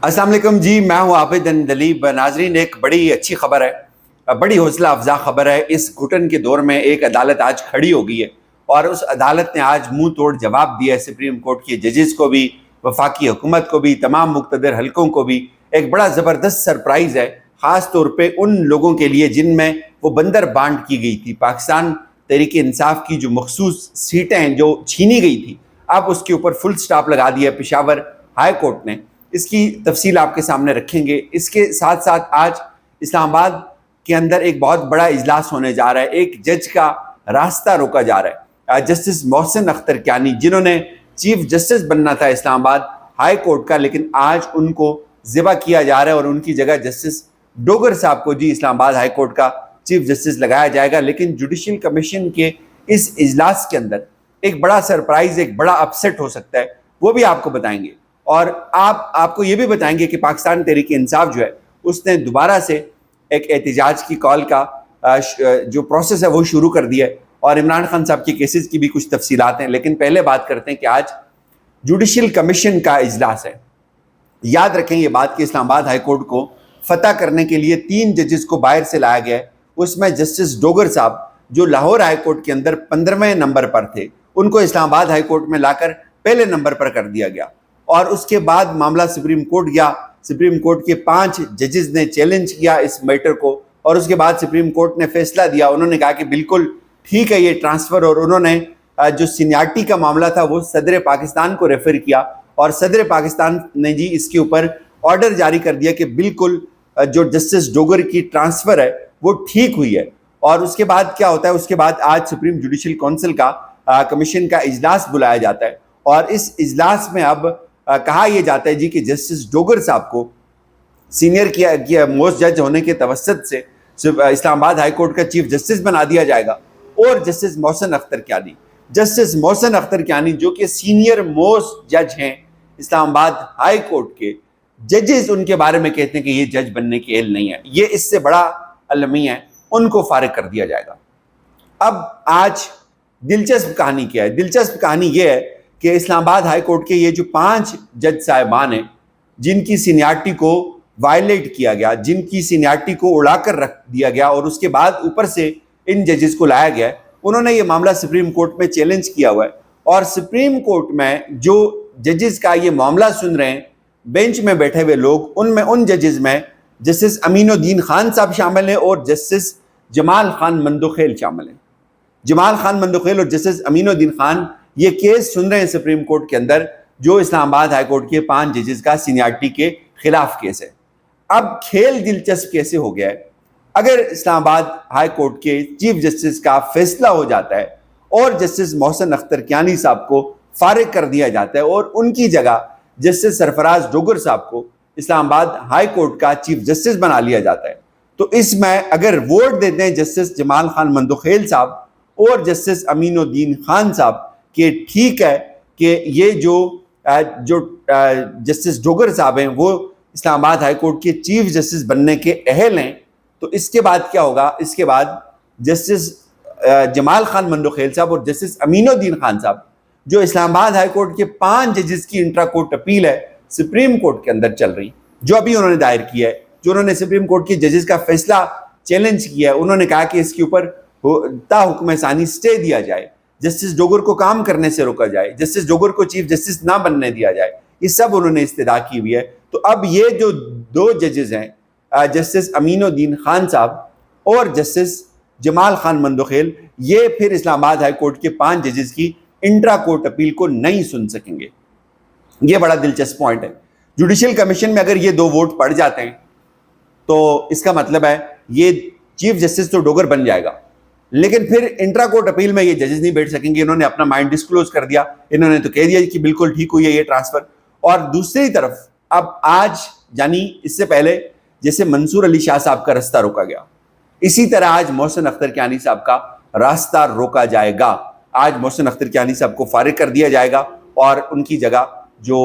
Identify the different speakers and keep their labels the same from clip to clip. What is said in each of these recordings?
Speaker 1: अस्सलाम वालेकुम जी, मैं हूँ आबिद दलीब। नाजरीन, एक बड़ी अच्छी खबर है, बड़ी हौसला अफजा खबर है। इस घुटन के दौर में एक अदालत आज खड़ी हो गई है और उस अदालत ने आज मुंह तोड़ जवाब दिया है सुप्रीम कोर्ट के जजेस को भी, वफाकी हुकूमत को भी, तमाम मुक़्तदर हलकों को भी। एक बड़ा ज़बरदस्त सरप्राइज़ है, ख़ास तौर पे उन लोगों के लिए जिनमें वो बंदर बांट की गई थी। पाकिस्तान तहरीक इंसाफ की जो मखसूस सीटें जो छीनी गई थी, अब उसके ऊपर फुल स्टॉप लगा दिया पेशावर हाई कोर्ट ने। इसकी तफसील आपके सामने रखेंगे। इसके साथ साथ आज इस्लामाबाद के अंदर एक बहुत बड़ा इजलास होने जा रहा है। एक जज का रास्ता रोका जा रहा है, जस्टिस मोहसिन अख्तर कियानी, जिन्होंने चीफ जस्टिस बनना था इस्लामाबाद हाई कोर्ट का, लेकिन आज उनको ज़िबा किया जा रहा है और उनकी जगह जस्टिस डोगर साहब को जी इस्लामाबाद हाई कोर्ट का चीफ जस्टिस लगाया जाएगा। लेकिन जुडिशल कमीशन के इस इजलास के अंदर एक बड़ा सरप्राइज़, एक बड़ा अपसेट हो सकता है, वो भी आपको बताएंगे। और आपको ये भी बताएंगे कि पाकिस्तान तहरीक इंसाफ जो है उसने दोबारा से एक एहतजाज की कॉल का जो प्रोसेस है वो शुरू कर दिया है, और इमरान खान साहब के केसेस की भी कुछ तफसीलात हैं। लेकिन पहले बात करते हैं कि आज जुडिशल कमीशन का इजलास है। याद रखें ये बात कि इस्लामाबाद हाई कोर्ट को फतह करने के लिए 3 जजेस को बाहर से लाया गया है। उसमें जस्टिस डोगर साहब, जो लाहौर हाई कोर्ट के अंदर 15वें नंबर पर थे, उनको इस्लामाबाद हाई कोर्ट में लाकर पहले नंबर पर कर दिया गया। और उसके बाद मामला सुप्रीम कोर्ट गया। सुप्रीम कोर्ट के 5 जजेस ने चैलेंज किया इस मैटर को, और उसके बाद सुप्रीम कोर्ट ने फैसला दिया। उन्होंने कहा कि बिल्कुल ठीक है ये ट्रांसफ़र, और उन्होंने जो सीनियरिटी का मामला था वो सदर पाकिस्तान को रेफ़र किया, और सदर पाकिस्तान ने जी इसके ऊपर ऑर्डर जारी कर दिया कि बिल्कुल जो जस्टिस डोगर की ट्रांसफ़र है वो ठीक हुई है। और उसके बाद क्या होता है, उसके बाद आज सुप्रीम जुडिशल काउंसिल का कमीशन का इजलास बुलाया जाता है, और इस इजलास में अब कहा यह जाता है जी कि जस्टिस डोगर साहब को सीनियर किया मोस्ट जज होने के तवस्सुत से इस्लामाबाद हाई कोर्ट का चीफ जस्टिस बना दिया जाएगा। और जस्टिस मोहसिन अख्तर कियानी, जस्टिस मोहसिन अख्तर कियानी जो कि सीनियर मोस्ट जज हैं इस्लामाबाद हाई कोर्ट के, जजेस उनके बारे में कहते हैं कि ये जज बनने के एहल नहीं है, ये इससे बड़ा अलमी है, उनको फारिग कर दिया जाएगा। अब आज दिलचस्प कहानी क्या है? दिलचस्प कहानी ये है कि इस्लामाबाद हाई कोर्ट के ये जो 5 जज साहिबान हैं जिनकी सीनियरिटी को वायलेट किया गया, जिनकी सीनियरिटी को उड़ाकर रख दिया गया, और उसके बाद ऊपर से इन जजेस को लाया गया, उन्होंने ये मामला सुप्रीम कोर्ट में चैलेंज किया हुआ है। और सुप्रीम कोर्ट में जो जजेस का ये मामला सुन रहे हैं, बेंच में बैठे हुए लोग, उनमें उन जजेस में जस्टिस अमीनुद्दीन खान साहब शामिल हैं और जस्टिस जमाल खान मंदोखेल शामिल हैं। जमाल खान मंदोखेल और जस्टिस अमीनुद्दीन खान ये केस सुन रहे हैं सुप्रीम कोर्ट के अंदर, जो इस्लामाबाद हाई कोर्ट के 5 जजेस का सीनियरिटी के खिलाफ केस है। अब खेल दिलचस्प कैसे हो गया है, अगर इस्लामाबाद हाई कोर्ट के चीफ जस्टिस का फैसला हो जाता है और जस्टिस मोहसिन अख्तर कियानी साहब को फारिग कर दिया जाता है और उनकी जगह जस्टिस सरफराज डोगर साहब को इस्लामाबाद हाई कोर्ट का चीफ जस्टिस बना लिया जाता है, तो इसमें अगर वोट देते हैं जस्टिस जमाल खान मंदोखेल साहब और जस्टिस अमीनुद्दीन खान साहब कि ठीक है कि ये जो जस्टिस डोगर साहब हैं वो इस्लामाबाद हाई कोर्ट के चीफ जस्टिस बनने के अहल हैं, तो इसके बाद क्या होगा? इसके बाद जस्टिस जमाल खान मंदोखेल साहब और जस्टिस अमीनुद्दीन खान साहब, जो इस्लामाबाद हाई कोर्ट के 5 जजेस की इंट्रा कोर्ट अपील है सुप्रीम कोर्ट के अंदर चल रही, जो अभी उन्होंने दायर किया है, जो उन्होंने सुप्रीम कोर्ट के जजेस का फैसला चैलेंज किया है, उन्होंने कहा कि इसके ऊपर हुक्म सानी स्टे दिया जाए, जस्टिस डोगर को काम करने से रोका जाए, जस्टिस डोगर को चीफ जस्टिस ना बनने दिया जाए, ये सब उन्होंने इस्तदा की हुई है। तो अब ये जो 2 जजेस हैं, जस्टिस अमीनुद्दीन खान साहब और जस्टिस जमाल खान मंदोखेल, ये फिर इस्लामाबाद हाई कोर्ट के 5 जजेस की इंट्रा कोर्ट अपील को नहीं सुन सकेंगे। ये बड़ा दिलचस्प पॉइंट है। जुडिशल कमीशन में अगर ये 2 वोट पड़ जाते हैं तो इसका मतलब है ये चीफ जस्टिस तो डोगर बन जाएगा, लेकिन फिर इंट्रा कोर्ट अपील में ये जजेस नहीं बैठ सकेंगे। इन्होंने अपना माइंड डिस्क्लोज कर दिया, इन्होंने तो कह दिया कि बिल्कुल ठीक हुई है ये ट्रांसफर। और दूसरी तरफ अब आज, यानी इससे पहले जैसे मंसूर अली शाह साहब का रास्ता रोका गया, इसी तरह आज मोहसिन अख्तर कियानी साहब का रास्ता रोका जाएगा। आज मोहसिन अख्तर कियानी साहब को फारिग कर दिया जाएगा और उनकी जगह जो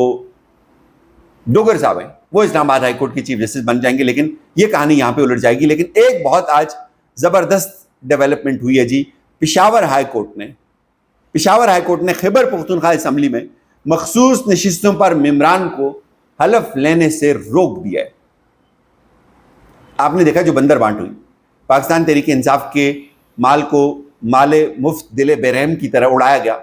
Speaker 1: डोगर साहब हैं वो इस्लामाबाद हाई कोर्ट के चीफ जस्टिस बन जाएंगे। लेकिन ये कहानी यहाँ पे उलट जाएगी। लेकिन एक बहुत आज जबरदस्त डेवलपमेंट हुई है जी। पेशावर हाई कोर्ट ने खैबर पख्तूनख्वा असम्बली में मखसूस नशिस्तों पर मेम्बरान को हलफ लेने से रोक दिया है। आपने देखा जो बंदर बांट हुई, पाकिस्तान तहरीक इंसाफ के माल को माले मुफ्त दिले बेरहम की तरह उड़ाया गया,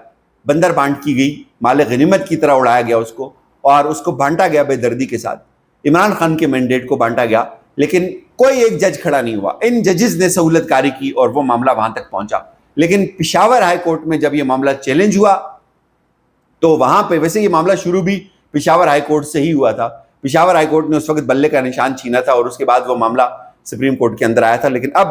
Speaker 1: बंदर बांट की गई, माले गनीमत की तरह उड़ाया गया उसको, और उसको बांटा गया बेदर्दी के साथ। इमरान खान के मैंडेट को बांटा गया, लेकिन कोई एक जज खड़ा नहीं हुआ। इन जजेस ने सहूलतकारी की और वो मामला वहां तक पहुंचा। लेकिन पिशावर हाई कोर्ट में जब ये मामला चैलेंज हुआ तो वहां पे, वैसे ये मामला शुरू भी पिशावर हाई कोर्ट से ही हुआ था, पिशावर हाई कोर्ट ने उस वक्त बल्ले का निशान छीना था और उसके बाद वो मामला सुप्रीम कोर्ट के अंदर आया था। लेकिन अब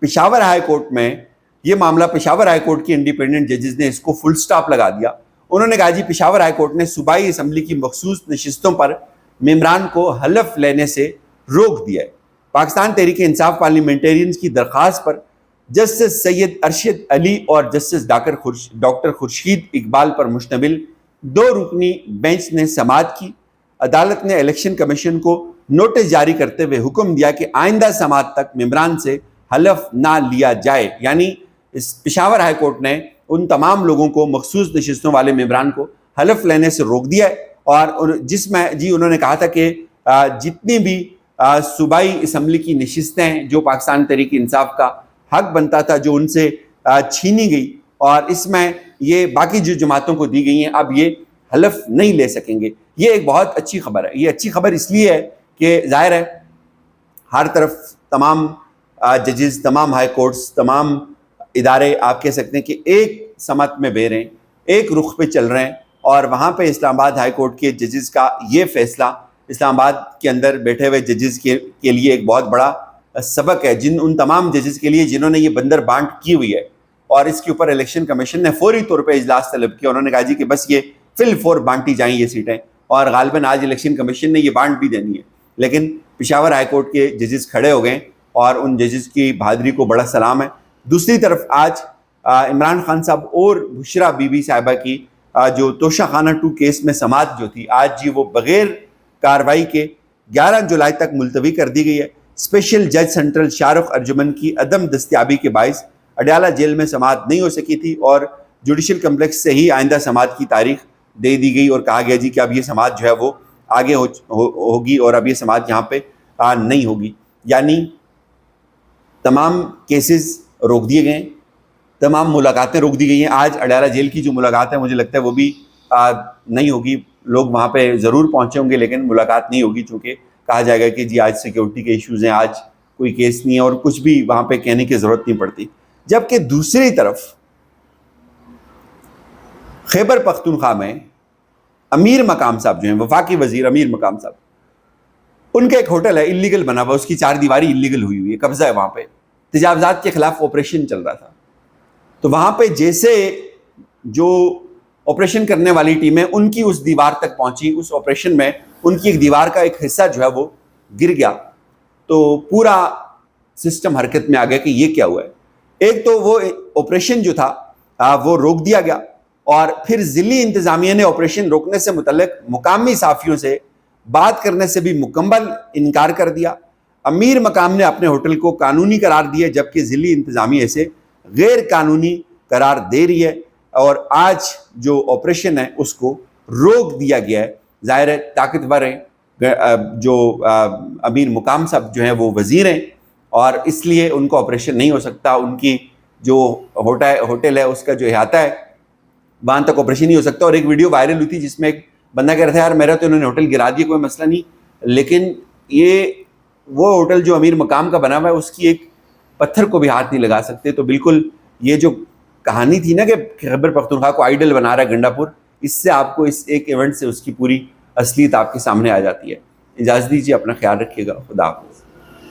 Speaker 1: पिशावर हाई कोर्ट में ये मामला, पिशावर हाई कोर्ट की इंडिपेंडेंट जजेस ने इसको फुल स्टॉप लगा दिया। उन्होंने कहा जी पिशावर हाई कोर्ट ने सूबाई असम्बली की मखसूस नशिस्तों पर मेम्बरान को हलफ लेने से रोक दिया है। पाकिस्तान तहरीक इंसाफ पार्लियामेंटेरियंस की दरख्वास्त पर जस्टिस सैयद अरशद अली और जस्टिस डॉक्टर खुर्शीद इकबाल पर मुश्तमिल 2 रुकनी बेंच ने समाअत की। अदालत ने इलेक्शन कमीशन को नोटिस जारी करते हुए हुक्म दिया कि आइंदा समाअत तक मेम्बरान से हलफ ना लिया जाए। यानी इस पिशावर हाई कोर्ट ने उन तमाम लोगों को, मखसूस नशिस्तों वाले मेम्बरान को हलफ लेने से रोक दिया है। और जिसमें जी उन्होंने कहा था कि जितनी भी सूबाई असम्बली की नशिस्तें जो पाकिस्तान तहरीक इंसाफ का हक बनता था, जो उनसे छीनी गई, और इसमें ये बाकी जो जमातों को दी गई हैं, अब ये हलफ नहीं ले सकेंगे। ये एक बहुत अच्छी खबर है। ये अच्छी खबर इसलिए है कि जाहिर है हर तरफ तमाम जजेस, तमाम हाई कोर्ट्स, तमाम इदारे आप कह सकते हैं कि एक समत में बह रहे हैं, एक रुख पे चल रहे हैं। और वहाँ पे इस्लामाबाद हाई कोर्ट के जजेस का ये फैसला इस्लामाबाद के अंदर बैठे हुए जजेस के लिए एक बहुत बड़ा सबक है, उन तमाम जजेस के लिए जिन्होंने ये बंदर बांट की हुई है। और इसके ऊपर इलेक्शन कमीशन ने फौरी तौर पे इजलास तलब किया। उन्होंने कहा जी कि बस ये फिल फौर बांटी जाएँ ये सीटें, और गालिबन आज इलेक्शन कमीशन ने ये बांट भी देनी है। लेकिन पिशावर हाई कोर्ट के जजेस खड़े हो गए और उन जजेस की बहादुरी को बड़ा सलाम है। दूसरी तरफ आज इमरान खान साहब और बुशरा बीबी साहिबा की जो तोशाखाना 2 केस में समाअत जो थी, आज जी वो बगैर कार्रवाई के 11 जुलाई तक मुलतवी कर दी गई है। स्पेशल जज सेंट्रल शाहरुख अर्जुमन की अदम दस्तियाबी के बाइस अडयाला जेल में समाअत नहीं हो सकी थी, और जुडिशल कम्प्लेक्स से ही आइंदा समाअत की तारीख दे दी गई और कहा गया जी कि अब ये समाअत जो है वो आगे होगी और अब ये समाअत यहाँ पे नहीं होगी। यानी तमाम केसेस रोक दिए गए, तमाम मुलाकातें रोक दी गई हैं। आज अडयाला जेल की जो मुलाकात है, मुझे लगता है वो भी नहीं होगी। लोग वहाँ पे ज़रूर पहुँचे होंगे, लेकिन मुलाकात नहीं होगी, चूँकि कहा जाएगा कि जी आज सिक्योरिटी के इश्यूज़ हैं, आज कोई केस नहीं है, और कुछ भी वहाँ पे कहने की ज़रूरत नहीं पड़ती। जबकि दूसरी तरफ खैबर पख्तूनख्वा में अमीर मकाम साहब जो हैं, वफाकी वजीर अमीर मकाम साहब, उनका एक होटल है इलीगल बना हुआ, उसकी 4 दीवारी इलीगल हुई है, कब्जा है वहाँ पे, तजावुज़ात के खिलाफ ऑपरेशन चल रहा था। तो वहाँ पे जैसे जो ऑपरेशन करने वाली टीम है, उनकी उस दीवार तक पहुँची, उस ऑपरेशन में उनकी एक दीवार का एक हिस्सा जो है वो गिर गया, तो पूरा सिस्टम हरकत में आ गया कि ये क्या हुआ है। एक तो वो ऑपरेशन जो था वो रोक दिया गया, और फिर ज़िली इंतज़ामिया ने ऑपरेशन रोकने से मुतल्लिक मुकामी साफ़ियों से बात करने से भी मुकम्मल इनकार कर दिया। अमीर मकाम ने अपने होटल को कानूनी करार दिया, जबकि ज़िली इंतज़ामिया इसे गैर कानूनी करार दे रही है, और आज जो ऑपरेशन है उसको रोक दिया गया है। ज़ाहिर है ताकतवर हैं, जो अमीर मुकाम साहब जो हैं वो वज़ीर हैं, और इसलिए उनका ऑपरेशन नहीं हो सकता। उनकी जो होटल है उसका जो अहाता है वहाँ तक ऑपरेशन नहीं हो सकता। और एक वीडियो वायरल हुई थी जिसमें एक बंदा कह रहा था यार मेरा तो इन्होंने होटल गिरा दिया, कोई मसला नहीं, लेकिन ये वो होटल जो अमीर मकाम का बना हुआ है उसकी एक पत्थर को भी हाथ नहीं लगा सकते। तो बिल्कुल ये जो कहानी थी ना कि खैबर पख्तूनख्वा को आइडल बना रहा है गंडापुर, इससे आपको इस एक इवेंट से उसकी पूरी असलियत आपके सामने आ जाती है। इजाज़त दीजिए, अपना ख्याल रखिएगा। खुदा हाफ़िज़।